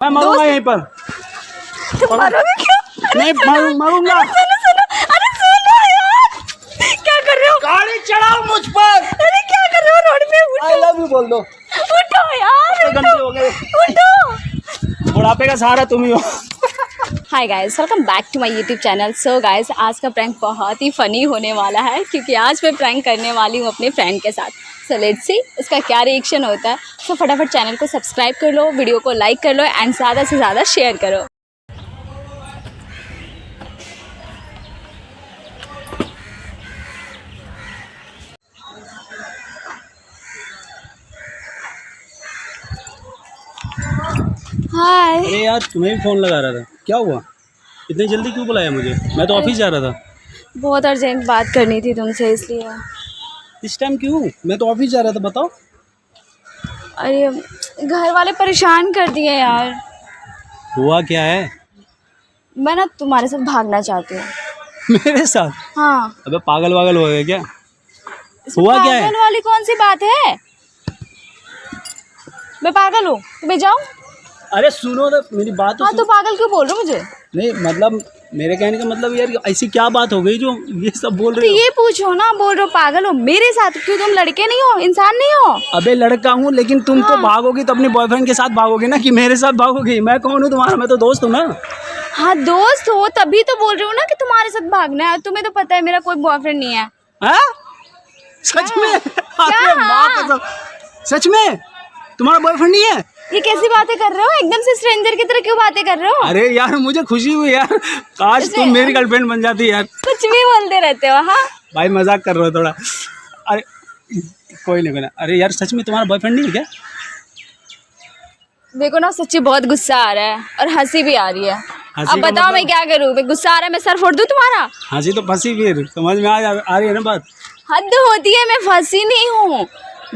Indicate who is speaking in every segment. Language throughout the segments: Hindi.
Speaker 1: मैं मरूंगा यहीं पर।
Speaker 2: तुम मारोगे क्या?
Speaker 1: नहीं मरूंगा।
Speaker 2: सुनो सुनो, अरे सुनो यार, क्या कर रहे हो?
Speaker 1: गाड़ी चढ़ाओ मुझ पर।
Speaker 2: अरे क्या कर रहे हो रोड पे?
Speaker 1: आई लव यू बोल दो।
Speaker 2: उठो यार,
Speaker 1: गंदे हो गए।
Speaker 2: उठो।
Speaker 1: बुढ़ापे का सहारा तुम ही हो।
Speaker 2: Hi guys, welcome back to my YouTube channel. So guys, आज का प्रैंक बहुत ही फ़नी होने वाला है क्योंकि आज मैं प्रैंक करने वाली हूँ अपने फ्रेंड के साथ। सो लेट्स सी इसका क्या रिएक्शन होता है। सो फटाफट चैनल को सब्सक्राइब कर लो, वीडियो को लाइक कर लो एंड ज़्यादा से ज़्यादा शेयर करो। हाय।
Speaker 1: अरे यार तुम्हें भी फोन लगा रहा था, क्या हुआ? इतनी जल्दी क्यों बुलाया मुझे? मैं तो ऑफिस जा रहा था।
Speaker 2: बहुत अर्जेंट बात करनी थी तुमसे इसलिए।
Speaker 1: इस टाइम क्यों? मैं तो ऑफिस जा रहा था, बताओ।
Speaker 2: अरे घर वाले परेशान कर दिए यार।
Speaker 1: हुआ क्या है?
Speaker 2: मैं ना तुम्हारे साथ भागना चाहती हूँ।
Speaker 1: मेरे साथ?
Speaker 2: हाँ।
Speaker 1: अबे पागल वागल हो गए क्या?
Speaker 2: इसमें
Speaker 1: हुआ क्या है?
Speaker 2: पागल वाली कौन सी बात है? मैं पागल हूँ? मैं जाऊँ?
Speaker 1: अरे सुनो तो मेरी बात तो
Speaker 2: हाँ, तो पागल क्यों बोल रहे हो मुझे?
Speaker 1: नहीं मतलब मेरे कहने का मतलब यार ऐसी क्या बात हो गई जो ये सब बोल
Speaker 2: तो
Speaker 1: रहे हो?
Speaker 2: ये पूछो ना, बोल रहे हो पागल हो मेरे साथ? क्यों तुम लड़के नहीं हो, इंसान नहीं हो?
Speaker 1: अबे लड़का हूँ लेकिन तुम तो
Speaker 2: हाँ।
Speaker 1: भागोगी तो अपने बॉयफ्रेंड के साथ भागोगी ना, कि मेरे साथ भागोगी? मैं कौन हूँ तुम्हारा? मैं तो दोस्त हूँ ना।
Speaker 2: हाँ दोस्त हो तभी तो बोल रही हूँ ना कि तुम्हारे साथ भागना है। तुम्हें तो पता है मेरा कोई बॉयफ्रेंड नहीं है।
Speaker 1: हाँ? सच में? अरे माँ कसम, सच में तुम्हारा बॉयफ्रेंड नहीं है?
Speaker 2: ये कैसी बातें कर रहे हो? एकदम से स्ट्रेंजर की तरह क्यों बातें कर रहे हो?
Speaker 1: अरे यार मुझे खुशी हुई यार, काश तुम मेरी गर्लफ्रेंड बन जाती यार।
Speaker 2: कुछ भी बोलते रहते हो। हाँ
Speaker 1: भाई मजाक कर रहे हो थोड़ा। अरे कोई नहीं, अरे यार सच में तुम्हारा बॉयफ्रेंड नहीं है क्या?
Speaker 2: देखो ना, सच्ची बहुत गुस्सा आ रहा है और हंसी भी आ रही है।
Speaker 1: हंसी
Speaker 2: अब
Speaker 1: का
Speaker 2: बताओ
Speaker 1: मतलब?
Speaker 2: मैं क्या करूँ? मैं गुस्सा आ रहा है, मैं सर फोड़ दूँ तुम्हारा?
Speaker 1: हंसी तो फंसी, फिर समझ में आ रही है ना बात?
Speaker 2: हद होती है, मैं फंसी नहीं हूँ,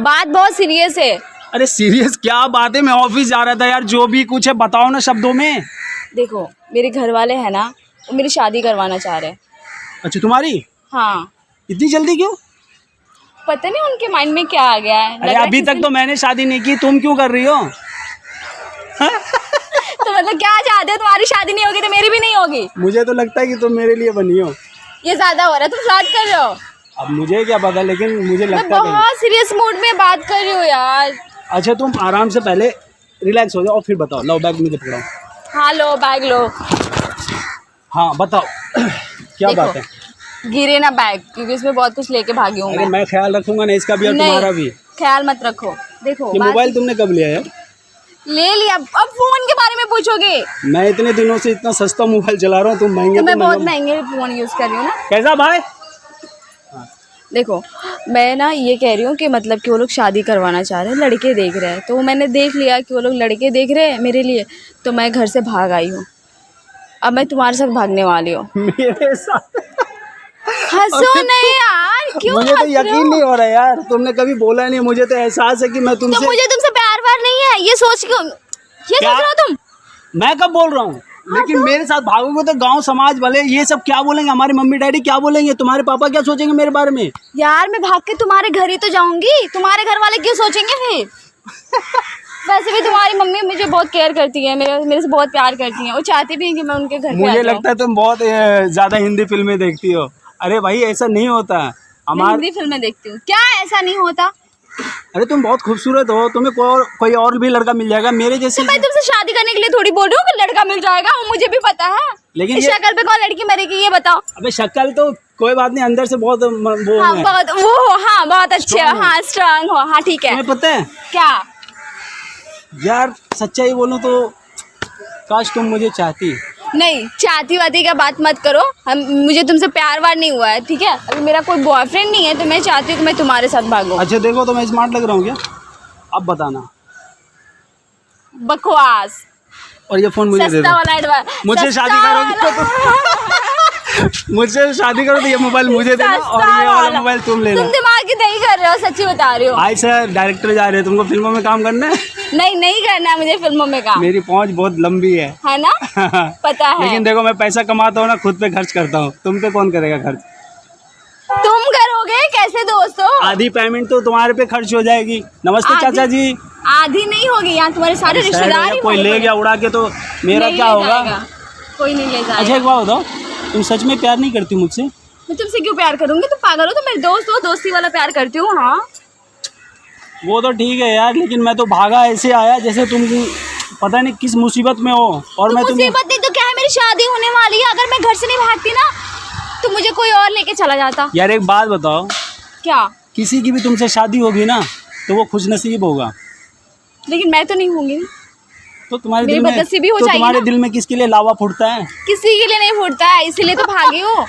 Speaker 2: बात बहुत सीरियस है।
Speaker 1: अरे सीरियस क्या बात है? मैं ऑफिस जा रहा था यार, जो भी कुछ है बताओ ना शब्दों में।
Speaker 2: देखो मेरे घर वाले हैं ना, वो मेरी शादी करवाना चाह रहे हैं।
Speaker 1: अच्छा तुम्हारी?
Speaker 2: हाँ।
Speaker 1: इतनी जल्दी क्यों?
Speaker 2: पता नहीं उनके माइंड में क्या आ गया है।
Speaker 1: अरे अभी तक तो मैंने शादी नहीं की, तुम क्यों कर रही हो?
Speaker 2: तो मतलब क्या चाहते हो? तुम्हारी शादी नहीं होगी तो मेरी भी नहीं होगी?
Speaker 1: मुझे तो लगता है कि तुम मेरे लिए बनी हो।
Speaker 2: ये ज्यादा हो रहा है, तुम फ्लर्ट कर रहे हो।
Speaker 1: अब मुझे क्या पता, लेकिन मुझे
Speaker 2: मैं
Speaker 1: लगता है।
Speaker 2: बहुत सीरियस मूड में बात कर रही हूँ यार।
Speaker 1: अच्छा तुम आराम से पहले रिलैक्स हो जाओ और फिर बताओ। लो बैग मुझे पकड़ाओ।
Speaker 2: हाँ लो बैग लो।
Speaker 1: हाँ बताओ क्या
Speaker 2: देखो,
Speaker 1: बात है?
Speaker 2: गिरे ना बैग, क्योंकि इसमें बहुत कुछ लेके भागी हूँ
Speaker 1: अरे मैं ख्याल रखूंगा ना इसका भी और
Speaker 2: नहीं,
Speaker 1: तुम्हारा भी।
Speaker 2: ख्याल मत रखो। देखो
Speaker 1: ये मोबाइल तुमने कब लिया यार?
Speaker 2: ले लिया, अब फोन के बारे में पूछोगे?
Speaker 1: मैं इतने दिनों से इतना सस्ता मोबाइल चला रहा हूँ, तुम महंगे
Speaker 2: तो मैं बहुत
Speaker 1: महंगा-
Speaker 2: महंगे फोन यूज कर रही हूँ ना।
Speaker 1: कैसा भाई?
Speaker 2: देखो मैं ना ये कह रही हूँ कि मतलब कि वो लोग शादी करवाना चाह रहे हैं, लड़के देख रहे हैं, तो मैंने देख लिया कि वो लोग लड़के देख रहे हैं मेरे लिए, तो मैं घर से भाग आई हूँ। अब मैं तुम्हारे साथ भागने वाली हूँ।
Speaker 1: मेरे साथ?
Speaker 2: हंसो नहीं यार, क्यों
Speaker 1: मुझे तो
Speaker 2: हंस रहे
Speaker 1: यकीन
Speaker 2: हो?
Speaker 1: नहीं हो रहा यार, तुमने कभी बोला नहीं, मुझे तो एहसास है कि मैं
Speaker 2: तो
Speaker 1: तुमसे।
Speaker 2: मुझे तुमसे प्यार वार नहीं है, ये सोच क्यों, ये
Speaker 1: क्या?
Speaker 2: सोच रहे हो तुम?
Speaker 1: मैं कब बोल रहा हूँ? लेकिन मेरे साथ भागोगे तो गांव समाज वाले ये सब क्या बोलेंगे? हमारे मम्मी डैडी क्या बोलेंगे? तुम्हारे पापा क्या सोचेंगे मेरे बारे में?
Speaker 2: यार मैं भाग के तुम्हारे घर ही तो जाऊंगी, तुम्हारे घर वाले क्यों सोचेंगे फिर? वैसे भी तुम्हारी मम्मी मुझे बहुत केयर करती है, मेरे से बहुत प्यार करती है, वो चाहती भी है कि मैं उनके घर पे आ
Speaker 1: मुझे
Speaker 2: जाऊं।
Speaker 1: लगता है तुम बहुत ज्यादा हिंदी फिल्में देखती हो। अरे भाई ऐसा नहीं होता
Speaker 2: मैं
Speaker 1: हमारे।
Speaker 2: हिंदी फिल्में देखती हूँ, क्या ऐसा नहीं होता?
Speaker 1: अरे तुम बहुत खूबसूरत हो, तुम्हें कोई और भी लड़का मिल जाएगा मेरे जैसे।
Speaker 2: तो मैं तुमसे शादी करने के लिए थोड़ी बोल रही हूँ कि लड़का मिल जाएगा, वो मुझे भी पता है।
Speaker 1: लेकिन
Speaker 2: इस
Speaker 1: ये-
Speaker 2: शक्ल पे कौन लड़की मरेगी ये बताओ?
Speaker 1: अबे शक्ल तो कोई बात नहीं, अंदर से बहुत वो
Speaker 2: हाँ
Speaker 1: है।
Speaker 2: बहुत वो, हाँ बहुत अच्छे हो,
Speaker 1: Strong हो।
Speaker 2: हाँ स्ट्रांग हो, हाँ ठीक है।
Speaker 1: तुम्हें पता है
Speaker 2: क्या?
Speaker 1: यार सच्चाई बोलूं तो काश तुम मुझे चाहती।
Speaker 2: नहीं चाहती वाती का बात मत करो, मुझे तुमसे प्यार वार नहीं हुआ है, ठीक है? अभी मेरा कोई बॉयफ्रेंड नहीं है, तो मैं चाहती हूँ कि मैं तुम्हारे साथ भागूं।
Speaker 1: अच्छा देखो तो मैं स्मार्ट लग रहा हूँ क्या? अब बताना।
Speaker 2: बकवास।
Speaker 1: और ये फोन मुझे दे
Speaker 2: सस्ता
Speaker 1: दो।
Speaker 2: वाला एडवांस।
Speaker 1: मुझसे शादी मुझसे शादी करो तो ये मोबाइल मुझे देना और ये वाला मोबाइल तुम लेना।
Speaker 2: तुम दिमाग की नहीं कर रहे हो, सच्ची बता रही हो।
Speaker 1: भाई सर डायरेक्टर जा रहे हैं, तुमको फिल्मों में काम करना है?
Speaker 2: नहीं नहीं करना है मुझे फिल्मों में काम,
Speaker 1: मेरी पहुंच बहुत लंबी है
Speaker 2: है ना? पता है।
Speaker 1: लेकिन देखो मैं पैसा कमाता हूँ ना, खुद पे खर्च करता हूँ, तुम पे कौन करेगा खर्च?
Speaker 2: तुम करोगे कैसे दोस्तों?
Speaker 1: आधी पेमेंट तो तुम्हारे पे खर्च हो जाएगी। नमस्ते
Speaker 2: आधी?
Speaker 1: चाचा जी।
Speaker 2: आधी नहीं होगी, यहाँ तुम्हारे सारे रिश्तेदार ही
Speaker 1: कोई
Speaker 2: भरे
Speaker 1: ले
Speaker 2: पड़े।
Speaker 1: गया उड़ा के तो मेरा
Speaker 2: नहीं
Speaker 1: क्या
Speaker 2: ले
Speaker 1: होगा?
Speaker 2: जाएगा, कोई नहीं ले
Speaker 1: अच्छा
Speaker 2: जाएगा।
Speaker 1: एक बात बताओ, तुम सच में प्यार नहीं करती मुझसे?
Speaker 2: मैं तुमसे क्यों प्यार करूंगी? तुम पागल हो? तो मेरे दोस्त हो, दोस्ती वाला प्यार करती हूँ। हाँ
Speaker 1: वो तो ठीक है यार, लेकिन मैं तो भागा ऐसे आया जैसे तुम पता नहीं किस मुसीबत में हो। और
Speaker 2: तो
Speaker 1: मैं तुम्हें
Speaker 2: मुसीबत नहीं तो क्या है, मेरी शादी होने वाली है। अगर मैं घर से नहीं भागती ना तो मुझे कोई और लेके चला जाता।
Speaker 1: यार एक बात बताओ,
Speaker 2: क्या?
Speaker 1: किसी की भी तुमसे शादी होगी ना तो वो खुशनसीब होगा,
Speaker 2: लेकिन मैं तो नहीं होंगी।
Speaker 1: तो तुम्हारे
Speaker 2: मेरी
Speaker 1: दिल में
Speaker 2: बदनसीबी हो
Speaker 1: तो
Speaker 2: जाएगी
Speaker 1: तुम्हारे
Speaker 2: ना।
Speaker 1: दिल में किसके लिए लावा फूटता है?
Speaker 2: किसी के लिए नहीं फूटता है, इसीलिए तो भागी हूँ।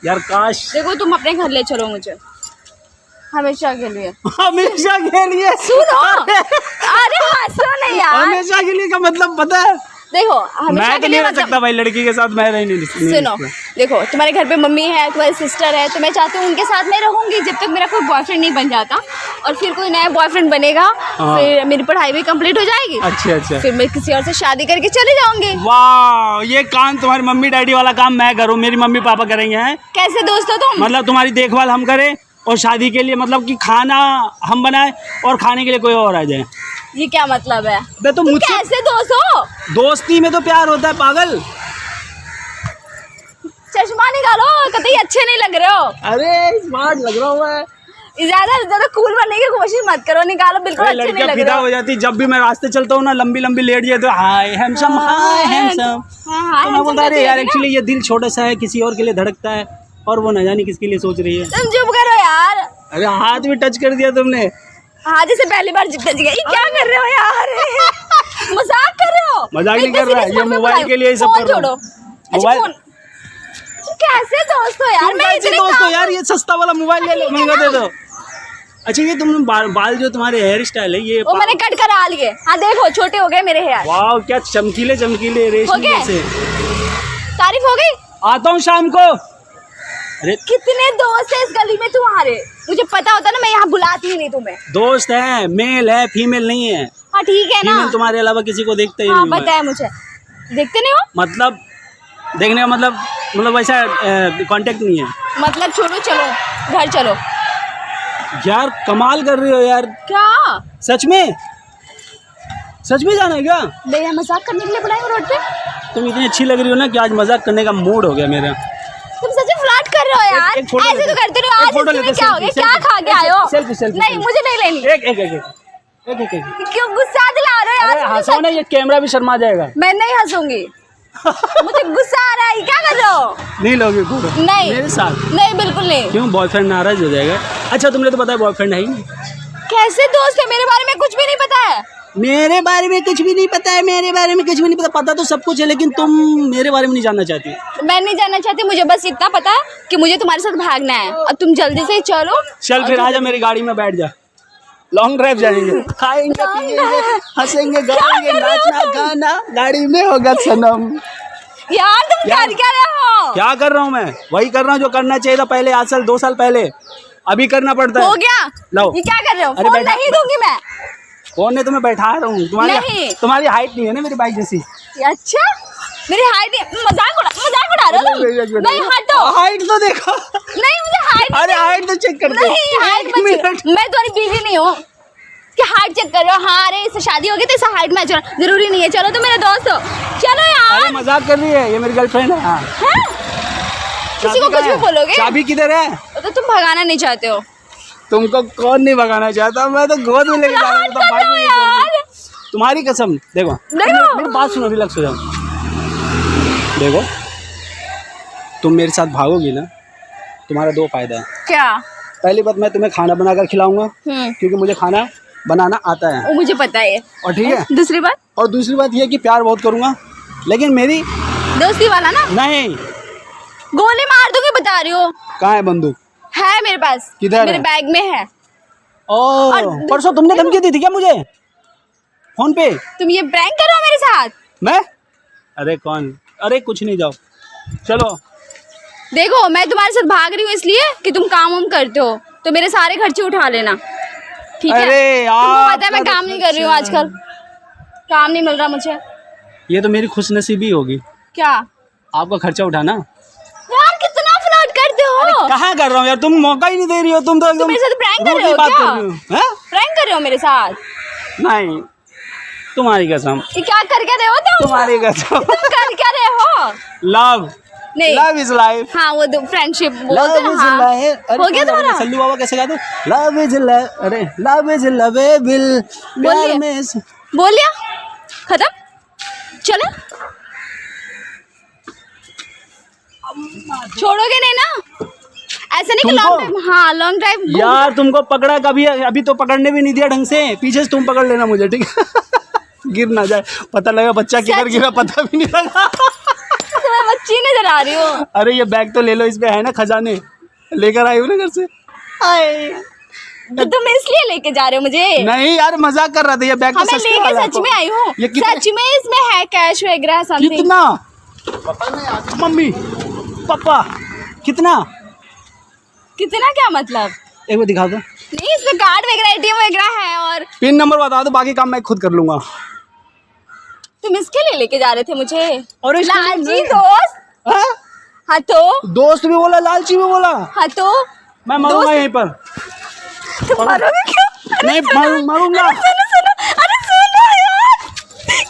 Speaker 1: यार काश
Speaker 2: देखो तुम अपने घर ले चलो मुझे, हमेशा के लिए।
Speaker 1: हमेशा के लिए।
Speaker 2: सुनो, अरे हंसो नहीं यार।
Speaker 1: हमेशा के लिए का मतलब पता है?
Speaker 2: देखो हमेशा
Speaker 1: मैं
Speaker 2: के
Speaker 1: तो
Speaker 2: लिए
Speaker 1: नहीं रह
Speaker 2: मतलब
Speaker 1: सकता भाई, लड़की के साथ मैं रह नहीं
Speaker 2: सुनो, देखो तुम्हारे घर पे मम्मी है, तुम्हारी सिस्टर है, तो मैं चाहती हूँ उनके साथ मैं रहूंगी जब तक मेरा कोई बॉयफ्रेंड नहीं बन जाता। और फिर कोई नया बॉयफ्रेंड बनेगा,
Speaker 1: हाँ।
Speaker 2: फिर मेरी पढ़ाई भी कंप्लीट हो जाएगी।
Speaker 1: अच्छा
Speaker 2: फिर मैं किसी और से शादी करके चले जाऊंगी।
Speaker 1: वाह, ये काम तुम्हारी मम्मी डैडी वाला काम मैं करूँ, मेरी मम्मी पापा करेंगे हैं?
Speaker 2: कैसे दोस्त हो तुम?
Speaker 1: मतलब तुम्हारी देखभाल हम करें और शादी के लिए मतलब कि खाना हम बनाए और खाने के लिए कोई और आ जाए?
Speaker 2: ये क्या मतलब है?
Speaker 1: बे तो मुझसे
Speaker 2: कैसे दोस्त हो?
Speaker 1: दोस्ती में तो प्यार होता है पागल।
Speaker 2: चश्मा निकालो, कतई अच्छे नहीं लग रहे हो।
Speaker 1: अरे स्मार्ट लग रहा हुआ है।
Speaker 2: ज्यादा ज्यादा कूल बनने की कोशिश मत करो, निकालो, बिल्कुल अच्छे नहीं
Speaker 1: लड़कियां
Speaker 2: लग
Speaker 1: फिदा
Speaker 2: रहे
Speaker 1: हो जाती, जब भी मैं रास्ते चलता हूँ ना लंबी लंबी लेडी तो हाय हैंडसम, हाय हैंडसम। तो मैं बोलता अरे यार एक्चुअली ये दिल छोटा सा है, किसी और के लिए धड़कता है और वो न जाने किसके लिए सोच रही है।
Speaker 2: तुम चुप करो यार।
Speaker 1: अरे हाथ भी टच कर दिया तुमने।
Speaker 2: हाँ जैसे पहली बार जितना गई। क्या कर रहे हो यार? मजाक कर रहे हो?
Speaker 1: मजाक नहीं कर रहा है, ये मोबाइल के लिए ही सब
Speaker 2: फोन
Speaker 1: कर रहा हूँ।
Speaker 2: छोड़ो। अच्छा
Speaker 1: मोबाइल-
Speaker 2: फोन कैसे दोस्त हो यार?
Speaker 1: तुम
Speaker 2: मैं
Speaker 1: कैसे
Speaker 2: इतने
Speaker 1: दोस्त हो
Speaker 2: काम-
Speaker 1: यार? ये सस्ता वाला मोबाइल ले लो, महंगा दे दो। अच्छा ये तुमने बाल जो तुम्हारे हेयर स्टाइल है ये
Speaker 2: वो मैंने कट करा लिए। हाँ देखो छोटे हो गए मेरे हेयर।
Speaker 1: वाह क्या चमकीले चमकीले रेशमी
Speaker 2: गए?
Speaker 1: जैसे।
Speaker 2: तारीफ हो गई?
Speaker 1: आता हूँ शाम को। अरे
Speaker 2: कितने दोस्त है इस गली में तुम्हारे? मुझे पता होता ना मैं यहाँ बुलाती ही नहीं तुम्हें।
Speaker 1: दोस्त है, मेल है, फीमेल नहीं है।
Speaker 2: हाँ ठीक है ना।
Speaker 1: फीमेल तुम्हारे अलावा किसी को देखते ही
Speaker 2: हाँ
Speaker 1: नहीं हूँ
Speaker 2: पता है मुझे। देखते नहीं हो?
Speaker 1: मतलब देखने का मतलब वैसा कांटेक्ट नहीं है।
Speaker 2: मतलब छोड़ो, चलो घर चलो।
Speaker 1: यार कमाल कर रही हो यार,
Speaker 2: क्या?
Speaker 1: सच में जाना है क्या?
Speaker 2: मेरा मजाक करने के लिए बुलाए हो रोड पे?
Speaker 1: तुम इतनी अच्छी लग रही हो ना कि आज मजाक करने का मूड हो गया मेरा।
Speaker 2: तुम सच में फ्लर्ट कर रहे हो यार।
Speaker 1: एक फोटो
Speaker 2: ऐसे
Speaker 1: लेते
Speaker 2: तो करते
Speaker 1: हैं।
Speaker 2: रहो।
Speaker 1: एक
Speaker 2: आज
Speaker 1: फोटो
Speaker 2: इसमें
Speaker 1: लेते
Speaker 2: क्या
Speaker 1: हैं,
Speaker 2: हो गया?
Speaker 1: सेल्फी,
Speaker 2: क्या खा के आए हो?
Speaker 1: सेल्फी
Speaker 2: नहीं मुझे नहीं लेनी।
Speaker 1: एक
Speaker 2: क्यों गुस्सा दिला रहे हो
Speaker 1: अरे
Speaker 2: यार?
Speaker 1: हंसो ना, ये कैमरा भी शर्मा जाएगा।
Speaker 2: मैं नहीं हंसूंगी। मुझे गुस्सा आ रहा है। क्या कर रहे हो?
Speaker 1: नहीं लोगे फोटो
Speaker 2: नहीं
Speaker 1: मेरे साथ?
Speaker 2: नहीं बिल्कुल नहीं।
Speaker 1: क्यों, बॉयफ्रेंड नाराज हो जाएगा? अच्छा तुमने तो पता है बॉयफ्रेंड है ही नहीं।
Speaker 2: कैसे दोस्त है? मेरे बारे में कुछ भी नहीं पता है।
Speaker 1: मेरे बारे में कुछ भी नहीं पता है, मेरे बारे में कुछ भी नहीं पता। पता तो सब कुछ है लेकिन तुम मेरे बारे में नहीं जानना चाहती।
Speaker 2: मैं नहीं जानना चाहती, मुझे बस इतना पता है कि मुझे तुम्हारे साथ भागना है और तुम जल्दी से चलो।
Speaker 1: चल फिर आजा मेरी गाड़ी में बैठ जा, लॉन्ग ड्राइव जाएंगे, खाएंगे पिएंगे हंसेंगे गाएंगे नाचना गाना गाड़ी में होगा सनम।
Speaker 2: यार तुम
Speaker 1: यार,
Speaker 2: कर क्या रहे हो?
Speaker 1: क्या कर रहा हूँ मैं? वही कर रहा हूँ जो करना चाहिए था पहले, 8 साल 2 साल पहले। अभी करना पड़ता है।
Speaker 2: हो गया?
Speaker 1: लो।
Speaker 2: ये क्या कर रहे हो?
Speaker 1: अरे
Speaker 2: फोन
Speaker 1: बैठा-
Speaker 2: नहीं दूंगी मैं।
Speaker 1: कौन ने तुम्हें बैठा रहा हूँ?
Speaker 2: नहीं।
Speaker 1: तुम्हारी हाइट नहीं है ना मेरी बाइक जैसी।
Speaker 2: अच्छा मेरी हाइट मजाक उड़ा रहे हो तुम? नहीं हटो।
Speaker 1: हाइट तो देखो।
Speaker 2: नहीं मुझे हाइट
Speaker 1: अरे हाइट तो चेक कर दो।
Speaker 2: नहीं हाइट
Speaker 1: एक मिनट।
Speaker 2: मैं तुम्हारी बीवी नहीं हूँ कि हाइट चेक कर रहे हो। हाँ अरे इससे शादी होगी तो इससे हाइट मैच होना जरूरी नहीं है। चलो तुम मेरे दोस्त हो, चलो यार।
Speaker 1: अरे मजाक कर रही है, ये मेरी गर्लफ्रेंड है। हाँ।
Speaker 2: हैं? किसी को कुछ भी बोलोगे?
Speaker 1: चाबी किधर है?
Speaker 2: तो तुम भगाना नहीं चाहते हो?
Speaker 1: तुमको कौन नहीं भगाना चाहता? मैं तो गोद में लेके जा रहा हूँ, तो बाइक में लेके जा रहा हूँ।
Speaker 2: यार
Speaker 1: तुम्हारी कसम देखो मेरी बात सुनो, रिलैक्स हो जाओ। देखो तुम मेरे साथ भागोगी ना, तुम्हारा 2 फायदा है।
Speaker 2: क्या?
Speaker 1: पहली बात, मैं तुम्हें खाना बनाकर खिलाऊंगा क्योंकि मुझे खाना बनाना आता है
Speaker 2: वो मुझे पता है।
Speaker 1: और ठीक है।
Speaker 2: दूसरी बात?
Speaker 1: और दूसरी बात ये कि प्यार बहुत करूंगा, लेकिन मेरी
Speaker 2: दोस्ती वाला ना?
Speaker 1: नहीं।
Speaker 2: गोली मार दूंगी बता रही हो।
Speaker 1: कहाँ है बंदूक?
Speaker 2: है मेरे पास।
Speaker 1: किधर
Speaker 2: मेरे
Speaker 1: है?
Speaker 2: बैग में है।
Speaker 1: ओह परसों तुमने धमकी दी थी क्या मुझे फोन पे?
Speaker 2: तुम ये प्रैंक कर रहे हो मेरे साथ?
Speaker 1: मैं? अरे कौन? अरे कुछ नहीं, जाओ चलो।
Speaker 2: देखो मैं तुम्हारे साथ भाग रही हूँ इसलिए कि तुम काम वाम करते हो, तो मेरे सारे खर्चे उठा लेना ठीक है?
Speaker 1: अरे
Speaker 2: तुमको
Speaker 1: यार
Speaker 2: पता है मैं काम नहीं कर रही हूँ आजकल, काम नहीं मिल रहा मुझे।
Speaker 1: ये तो मेरी खुशनसीबी होगी,
Speaker 2: क्या?
Speaker 1: आपका खर्चा उठाना।
Speaker 2: यार कितना फ्लर्ट करते हो?
Speaker 1: कहाँ कर रहा हूँ यार, तुम मौका ही नहीं दे रही हो। तुम तो एकदम
Speaker 2: मेरे साथ प्रैंक कर
Speaker 1: रूड
Speaker 2: रहे हो
Speaker 1: बात
Speaker 2: क्या?
Speaker 1: कर रही हो। हैं?
Speaker 2: प्रैंक कर रहे हो मेरे साथ?
Speaker 1: नहीं, तुम्हारी कसम,
Speaker 2: ये क्या कर क्या रहे हो तुम?
Speaker 1: तुम्हारी कसम।
Speaker 2: तुम कर क्या रहे हो?
Speaker 1: लव,
Speaker 2: नहीं,
Speaker 1: लव इज लाइफ।
Speaker 2: हाँ वो फ्रेंडशिप बोलते हैं। हाँ हो गया तुम्हारा?
Speaker 1: सल्लू बाबा कैसे गाते? लव इज लव, अरे लव इज लवेबल, प्यार में
Speaker 2: बोल लिया, खत्म, चलो छोड़ोगे नहीं ना? ऐसा नहीं कि लॉन्ग ड्राइव, हाँ लॉन्ग ड्राइव
Speaker 1: यार तुमको पकड़ा कभी, अभी तो पकड़ने भी नहीं दिया ढंग से, पीछे से तुम पकड़ लेना मुझे, ठीक है? गिर ना जाए, पता लगा बच्चा किधर गिरा पता भी नहीं लगा।
Speaker 2: तुम्हें बच्ची नजर आ रही हो।
Speaker 1: अरे ये बैग तो ले लो, इसमें है ना खजाने, लेकर आई हो ना घर से।
Speaker 2: तो तुम इसलिए लेके जा रहे हो मुझे?
Speaker 1: नहीं यार मजाक कर रहा था, ये बैग तो
Speaker 2: मैं
Speaker 1: सस्ते वाला है।
Speaker 2: सच में आई हूँ, सच में इसमें है कैश वगैरह समथिंग।
Speaker 1: कितना? मम्मी पापा कितना?
Speaker 2: कितना क्या मतलब?
Speaker 1: एक बार दिखा दो।
Speaker 2: नहीं इसमें कार्ड वगैरह एटीएम वगैरह है, और
Speaker 1: पिन नंबर बता दो, बाकी काम मैं खुद कर लूंगा।
Speaker 2: तुम इसके लिए लेके जा रहे थे मुझे?
Speaker 1: और
Speaker 2: लालची दोस्त? हाँ तो
Speaker 1: दोस्त भी बोला, लालची भी बोला।
Speaker 2: हाँ तो
Speaker 1: मैं मरूंगा यहीं पर।
Speaker 2: तुम मरोगे क्यों?
Speaker 1: नहीं मरूंगा।
Speaker 2: सुनो सुनो, अरे सुनो यार,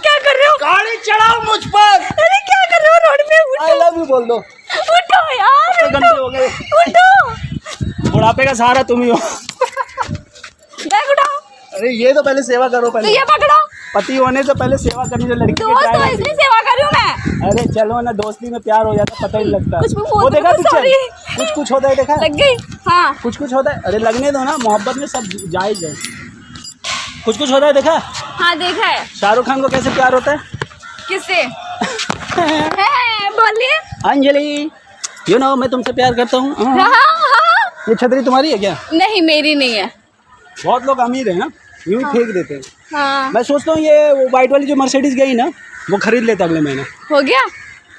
Speaker 2: क्या कर रहे हो?
Speaker 1: गाड़ी चढ़ाओ मुझ पर।
Speaker 2: अरे क्या कर रहे हो रोड पे?
Speaker 1: आई लव यू बोल दो।
Speaker 2: उठो यार,
Speaker 1: घंटे हो गए।
Speaker 2: उठो,
Speaker 1: बुढ़ापे का सहारा तुम ही हो।
Speaker 2: बैग उठाओ।
Speaker 1: अरे ये तो पहले सेवा करो,
Speaker 2: तो
Speaker 1: पहले
Speaker 2: ये पकड़ो।
Speaker 1: पति होने से पहले सेवा करनी जो लड़की की
Speaker 2: दोस्त
Speaker 1: ड्राइव
Speaker 2: तो
Speaker 1: होती
Speaker 2: इसलिए सेवा कर रही हूँ मैं।
Speaker 1: है। अरे चलो ना, दोस्ती में प्यार हो जाता पता ही नहीं लगता।
Speaker 2: कुछ भी बोल
Speaker 1: वो
Speaker 2: दो,
Speaker 1: देखा पिक्चर,
Speaker 2: sorry।
Speaker 1: कुछ कुछ होता है, देखा?
Speaker 2: लग गई? हाँ
Speaker 1: कुछ कुछ होता है, अरे लगने दो ना, मोहब्बत में सब जायज है। कुछ कुछ होता है, देखा?
Speaker 2: हाँ देखा है।
Speaker 1: शाहरुख खान को कैसे प्यार होता है?
Speaker 2: किससे? बोलिए।
Speaker 1: अंजलि, यू नो मैं तुमसे प्यार करता हूँ।
Speaker 2: हाँ हाँ।
Speaker 1: ये छतरी तुम्हारी है क्या?
Speaker 2: नहीं मेरी नहीं है।
Speaker 1: बहुत लोग अमीर है ना, यूं ही फेंक देते हैं।
Speaker 2: हाँ
Speaker 1: मैं सोचता हूँ ये वो वाइट वाली जो मर्सिडीज गई ना, वो खरीद लेता अगले महीने।
Speaker 2: हो गया?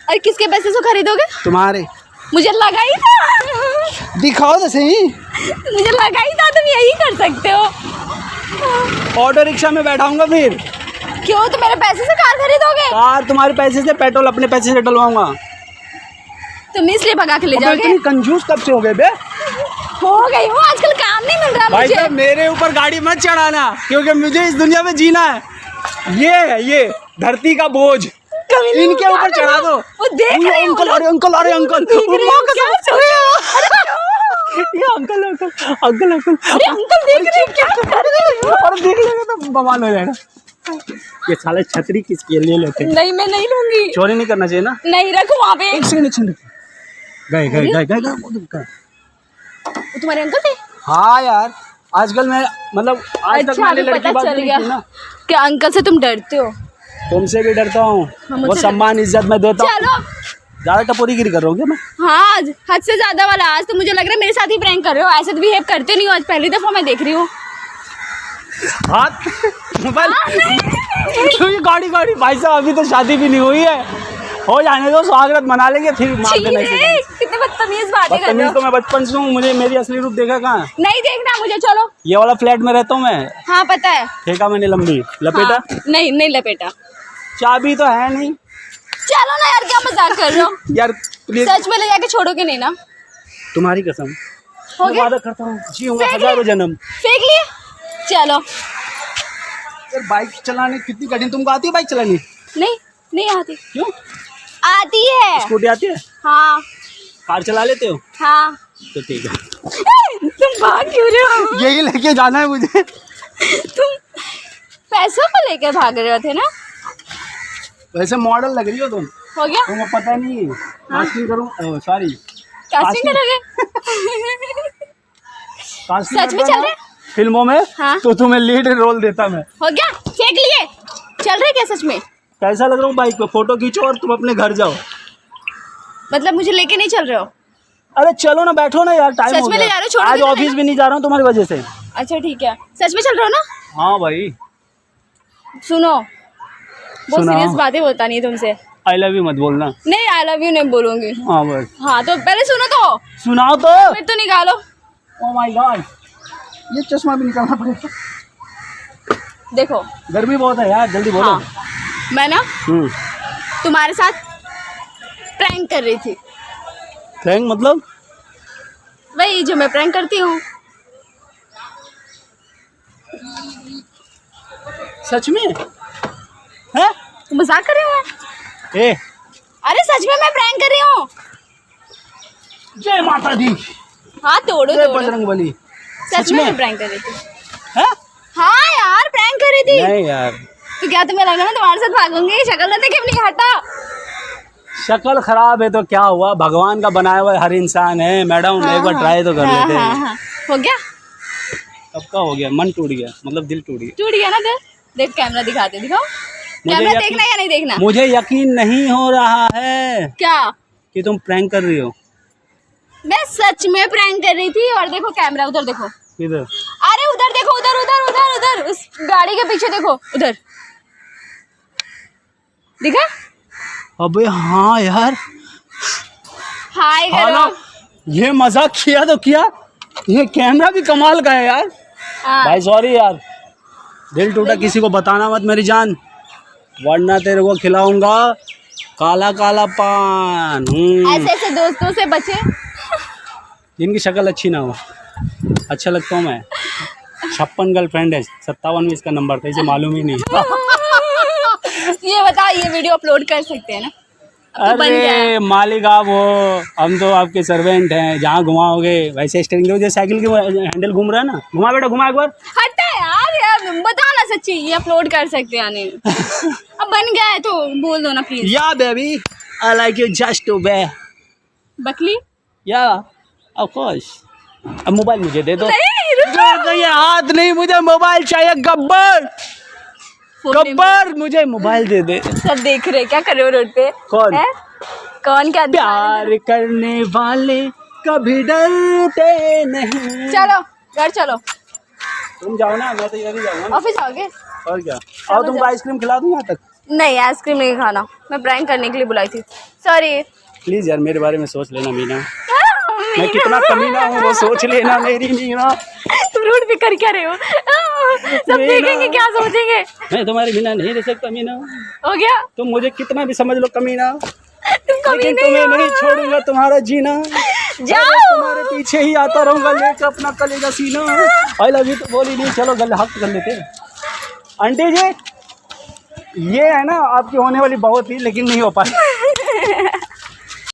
Speaker 2: और किसके पैसे से खरीदोगे?
Speaker 1: तुम्हारे।
Speaker 2: मुझे लगा ही था।
Speaker 1: दिखाओ तो सही।
Speaker 2: मुझे लगा ही था तुम यही कर सकते हो।
Speaker 1: ऑटो रिक्शा में बैठाऊंगा फिर।
Speaker 2: क्यों, तो मेरे पैसे से कार खरीदोगे?
Speaker 1: कार तुम्हारे पैसे से, पेट्रोल अपने पैसे से डलवाऊंगा।
Speaker 2: तुम इसलिए भगा के ले
Speaker 1: अबे
Speaker 2: जाओगे?
Speaker 1: इतनी कंजूस कब से हो गए बे?
Speaker 2: हो गई हूँ, आजकल काम नहीं मिल रहा
Speaker 1: भाई
Speaker 2: मुझे।
Speaker 1: साहब मेरे ऊपर गाड़ी मत चढ़ाना, क्योंकि मुझे इस दुनिया में जीना है। ये है ये धरती का बोझ, इनके ऊपर चढ़ा दो।
Speaker 2: वो देख रहे हो
Speaker 1: अंकल, अरे अंकल, अरे अंकल, ये अंकल अंकल अंकल अंकल,
Speaker 2: अरे अंकल देख रहे हो क्या कर रहे हो?
Speaker 1: और देख लेगा तो बवाल हो जाएगा। ये साले छतरी किसके लिए लेते हैं?
Speaker 2: नहीं मैं नहीं लूंगी।
Speaker 1: चोरी नहीं करना चाहिए ना।
Speaker 2: नहीं रखो वहाँ पे।
Speaker 1: एक सेकंड गए गए गए गए गए।
Speaker 2: वो तुम्हारे अंकल थे?
Speaker 1: हाँ यार, आजकल मैं मतलब आज तक
Speaker 2: अच्छा
Speaker 1: मैंने
Speaker 2: अभी
Speaker 1: लड़की
Speaker 2: पता
Speaker 1: बात
Speaker 2: चल
Speaker 1: नहीं
Speaker 2: गया
Speaker 1: की ना।
Speaker 2: कि अंकल से तुम डरते हो।
Speaker 1: तुमसे भी डरता हूँ, वो
Speaker 2: मुझसे
Speaker 1: सम्मान इज्जत मैं देता हूँ।
Speaker 2: चलो।
Speaker 1: ज्यादा टपोरीगिरी कर रहा हूँ क्या मैं?
Speaker 2: हाँ हद से ज्यादा वाला। आज तो मुझे लग रहा है मेरे साथ ही प्रैंक कर रहे हो, ऐसे तो बिहेव करते नहीं हो। आज पहली दफा मैं देख रही हूँ।
Speaker 1: हाथ मोबाइल, ये गाड़ी गाड़ी। भाई साहब अभी तो शादी भी नहीं हुई है, हो जाने दो, स्वागत मना लेंगे फिर मार देना इसे।
Speaker 2: कितने बदतमीज बातें कर रहे
Speaker 1: बदतमीज
Speaker 2: हो।
Speaker 1: तो मैं बचपन से हूँ, मुझे मेरी असली रूप देखा कहाँ?
Speaker 2: नहीं देखना मुझे, चलो।
Speaker 1: ये वाला फ्लैट में रहता हूँ मैं।
Speaker 2: हाँ पता है।
Speaker 1: ठेका मैंने लंबी लपेटा।
Speaker 2: हाँ, नहीं नहीं लपेटा।
Speaker 1: चाबी तो है नहीं।
Speaker 2: चलो ना यार, क्या मजाक कर रहे हो?
Speaker 1: यार प्लीज,
Speaker 2: सच में ले जाके छोड़ोगे नहीं ना?
Speaker 1: तुम्हारी कसम
Speaker 2: हो
Speaker 1: मैं
Speaker 2: गया?
Speaker 1: वादा करता हूँ, जीऊंगा
Speaker 2: फेंक
Speaker 1: हजारों
Speaker 2: लिया?
Speaker 1: जन्म।
Speaker 2: फेंक लिए? चलो।
Speaker 1: यार बाइक चलाने कितनी कठिन, तुमको आती है बाइक चलानी?
Speaker 2: नहीं नहीं आती।
Speaker 1: क्यों?
Speaker 2: आती है।
Speaker 1: स्कूटी आती है?
Speaker 2: हाँ
Speaker 1: कार चला लेते हो?
Speaker 2: हाँ।
Speaker 1: तो ठीक है।
Speaker 2: तुम भाग क्यों रहे हो?
Speaker 1: यही लेके जाना है मुझे।
Speaker 2: तुम पैसों को लेकर भाग रहे थे ना?
Speaker 1: वैसे मॉडल लग रही हो तुम।
Speaker 2: हो गया?
Speaker 1: तुमको पता नहीं कास्टिंग करूँ, सॉरी
Speaker 2: कास्टिंग करोगे? सच में चल रहे?
Speaker 1: फिल्मों में
Speaker 2: हाँ।
Speaker 1: तो तुम्हें लीड रोल देता मैं।
Speaker 2: हो गया? फेंक लिए? चल रहे क्या सच में?
Speaker 1: कैसा लग रहा हूँ बाइक पे? फोटो खींचो और तुम अपने घर जाओ।
Speaker 2: मतलब मुझे लेके नहीं चल रहे हो?
Speaker 1: अरे चलो ना, बैठो ना यार, टाइम
Speaker 2: सच
Speaker 1: हो
Speaker 2: में ले
Speaker 1: गया।
Speaker 2: जा रहे हो? छोड़ोगे
Speaker 1: आज
Speaker 2: तो
Speaker 1: ऑफिस
Speaker 2: नहीं
Speaker 1: भी नहीं जा रहा हूँ तुम्हारी वजह से।
Speaker 2: अच्छा ठीक है, सच में चल रहे हो ना?
Speaker 1: हाँ भाई।
Speaker 2: सुनो, बहुत
Speaker 1: सुनाओ।
Speaker 2: सीरियस बातें बोलता नहीं तुमसे।
Speaker 1: आई लव यू मत बोलना।
Speaker 2: नहीं आई लव यू नहीं बोलूंगी।
Speaker 1: हाँ बस।
Speaker 2: हाँ तो पहले सुनो तो,
Speaker 1: सुनाओ तो।
Speaker 2: फिर तो निकालो।
Speaker 1: ओह माय गॉड, ये चश्मा भी निकालना पड़ेगा।
Speaker 2: देखो
Speaker 1: गर्मी बहुत है यार, जल्दी बोलो।
Speaker 2: हाँ, मैं ना तुम्हारे साथ प्रैंक कर रही थी।
Speaker 1: प्रैंक मतलब?
Speaker 2: वही जो मैं प्रैंक करती हूँ।
Speaker 1: सच में है?
Speaker 2: तुम मजाक कर रहे हो?
Speaker 1: ए
Speaker 2: अरे सच में मैं प्रैंक कर रही हूँ।
Speaker 1: जय माता दी,
Speaker 2: हाँ तोड़ो
Speaker 1: जय
Speaker 2: तोड़ो।
Speaker 1: बजरंगबली।
Speaker 2: सच में मैं प्रैंक कर रही थी।
Speaker 1: है?
Speaker 2: हाँ यार प्रैंक कर रही थी।
Speaker 1: नहीं यार,
Speaker 2: तो क्या तुम्हें लगा मैं तुम्हारे साथ भागूंगी? शक्ल ना देखे अपनी, हटा।
Speaker 1: शक्ल खराब है तो क्या हुआ, भगवान का बनाया हुआ हर इंसान है मैडम। एक बार ट्राई तो कर लेते हैं।
Speaker 2: हाँ। हो गया?
Speaker 1: कब का हो गया? मन टूट गया, मतलब दिल टूट गया।
Speaker 2: टूट गया ना दिल? देख कैमरा दिखाते, दिखाओ कैमरा। देखना या नहीं देखना?
Speaker 1: मुझे यकीन नहीं हो रहा है
Speaker 2: क्या
Speaker 1: कि तुम प्रैंक कर रही हो।
Speaker 2: मैं सच में प्रैंक कर रही थी। और देखो कैमरा, उधर देखो।
Speaker 1: किधर?
Speaker 2: अरे उधर देखो, उधर उधर उधर उधर उस गाड़ी के पीछे देखो, उधर दिखा?
Speaker 1: अबे हाँ यार,
Speaker 2: हाय
Speaker 1: हाँ
Speaker 2: करो।
Speaker 1: ना, ये मजाक किया तो किया, ये कैमरा भी कमाल का है यार।
Speaker 2: हाँ।
Speaker 1: भाई सॉरी यार, दिल टूटा। किसी को बताना मत मेरी जान, वरना तेरे को खिलाऊंगा काला काला पान।
Speaker 2: ऐसे ऐसे दोस्तों से बचे।
Speaker 1: जिनकी शक्ल अच्छी ना हो। अच्छा लगता हूँ मैं। 56 गर्लफ्रेंड है, 57 में इसका नंबर था, इसे मालूम ही नहीं।
Speaker 2: ये बता, ये वीडियो अपलोड कर सकते हैं ना? अब तो बन गया है।
Speaker 1: अरे मालिक आप हो, हम तो आपके सर्वेंट हैं। जहाँ घुमाओगे वैसे स्टीयरिंग दो, जो साइकिल की हैंडल घूम रहा है ना, घुमा बेटा घुमा एक बार।
Speaker 2: हटा यार बता ना सच्ची, ये अपलोड कर सकते हैं या नहीं? अब बन गया है तो बोल दो ना please.
Speaker 1: Yeah baby I like you just to बे।
Speaker 2: बकली
Speaker 1: या ऑफ कोर्स। अब मोबाइल मुझे दे दो।
Speaker 2: नहीं, रुको।
Speaker 1: दे दो, ये हाथ नहीं, मुझे मोबाइल चाहिए। गब्बर गब्बर, मुझे मोबाइल दे दे।
Speaker 2: सब देख रहे क्या कर रहे हो रोड पे?
Speaker 1: कौन?
Speaker 2: है? कौन क्या दिखा रहे
Speaker 1: प्यार करने वाले कभी डरते नहीं।
Speaker 2: हैं? चलो घर चलो।
Speaker 1: तुम जाओ ना, मैं तो इधर ही जाऊंगा।
Speaker 2: ऑफिस आओगे?
Speaker 1: और क्या? और तुमको आइसक्रीम खिला दूँ यहाँ तक?
Speaker 2: नहीं आइसक्रीम नहीं खाना, मैं प्रैंक करने के लिए बुलाई थी। सॉरी।
Speaker 1: प्लीज यार मेरे बारे में सोच लेना मीना। मैं कितना कमीना हूँ वो सोच लेना मेरी मीना।
Speaker 2: तुम रोड पे कर क्या रहे हो? सब
Speaker 1: मीना।
Speaker 2: देखेंगे, क्या सोचेंगे?
Speaker 1: मैं तुम्हारे बिना नहीं रह सकता मीना।
Speaker 2: हो गया?
Speaker 1: तुम मुझे कितना भी समझ लो कमीना,
Speaker 2: तुम कभी
Speaker 1: लेकिन
Speaker 2: नहीं
Speaker 1: तुम्हें
Speaker 2: हो।
Speaker 1: नहीं छोड़ूंगा तुम्हारा जीना।
Speaker 2: जाओ।
Speaker 1: तुम्हारे पीछे ही आता रहूंगा लेकर अपना कलेजा सीना। आई लव यू तो बोली नहीं, चलो गले हक कर लेते। आंटी जी ये है ना आपकी होने वाली बहू थी, लेकिन नहीं हो पाई।